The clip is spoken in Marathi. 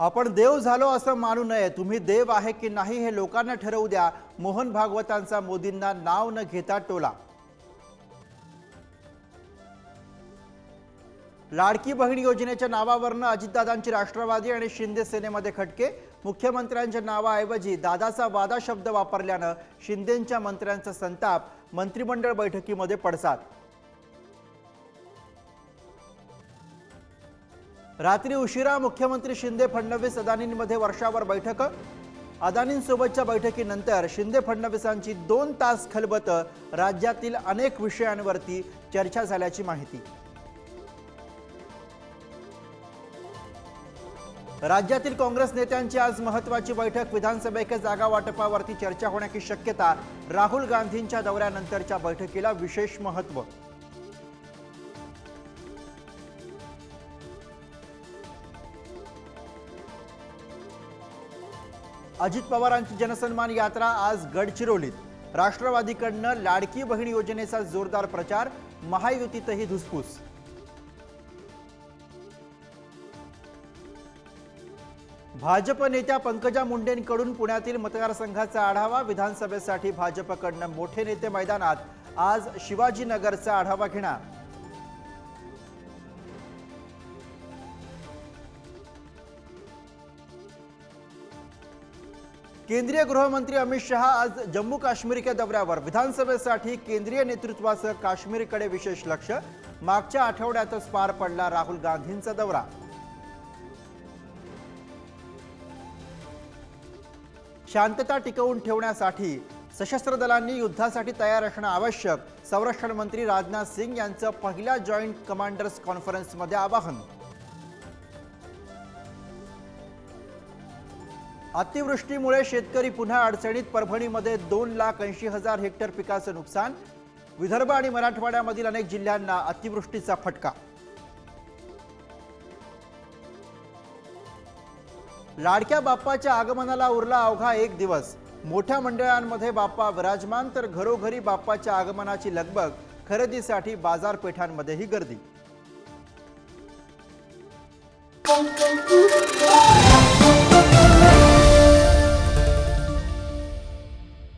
आपण देव झालो असं मानू नये, तुम्ही देव आहे की नाही हे लोकांना ठरवू द्या, मोहन भागवतांचा मोदींना नाव न घेता टोला। लाडकी बहीण योजनेच्या नावावरून अजितदादांची राष्ट्रवादी आणि शिंदे सेनेमध्ये खटके। मुख्यमंत्र्यांच्या नावाऐवजी दादाचा वादा शब्द वापरल्याने शिंदेंच्या मंत्र्यांचा संताप, मंत्रिमंडळ बैठकीमध्ये पडसाद। रात्री उशिरा मुख्यमंत्री शिंदे फडणवीस अदानींमध्ये वर्षावर बैठक। अदानींसोबतच्या बैठकीनंतर शिंदे फडणवीसांची 2 तास खलबत, राज्यातील अनेक विषयांवरती चर्चा झाल्याची माहिती। राज्यातील काँग्रेस नेत्यांची आज महत्त्वाची बैठक। विधानसभेच्या जागा वाटपावरती चर्चा होण्याची शक्यता। राहुल गांधींच्या दौऱ्यानंतरच्या बैठकीला विशेष महत्त्व। अजित पवारांची जनसन्मान यात्रा आज गडचिरोलीत। राष्ट्रवादीकडून लाडकी बहीण योजनेचा जोरदार प्रचार, महायुतीतही धुसफूस। भाजप नेत्या पंकजा मुंडेंकडून पुण्यातील मतदारसंघाचा आढावा। विधानसभेसाठी भाजपकडून मोठे नेते मैदानात, आज शिवाजीनगरचा आढावा घेणार। केंद्रीय गृहमंत्री अमित शहा आज जम्मू काश्मीरच्या दौऱ्यावर। विधानसभेसाठी केंद्रीय नेतृत्वासह काश्मीरकडे विशेष लक्ष। मागच्या आठवड्यातच पार पडला राहुल गांधींचा दौरा। शांतता टिकवून ठेवण्यासाठी सशस्त्र दलांनी युद्धासाठी तयार असणं आवश्यक, संरक्षण मंत्री राजनाथ सिंग यांचं पहिल्या जॉईंट कमांडर्स कॉन्फरन्समध्ये आवाहन। अतिवृष्टीमुळे शेतकरी पुन्हा अडचणीत। परभणीमध्ये 2,80,000 हेक्टर पिकाचं नुकसान। विदर्भ आणि मराठवाड्यामधील अनेक जिल्ह्यांना अतिवृष्टीचा फटका। लाडक्या बाप्पाच्या आगमनाला उरला अवघा 1 दिवस। मोठ्या मंडळांमध्ये बाप्पा विराजमान, तर घरोघरी बाप्पाच्या आगमनाची लगबग। खरेदीसाठी बाजारपेठांमध्येही गर्दी।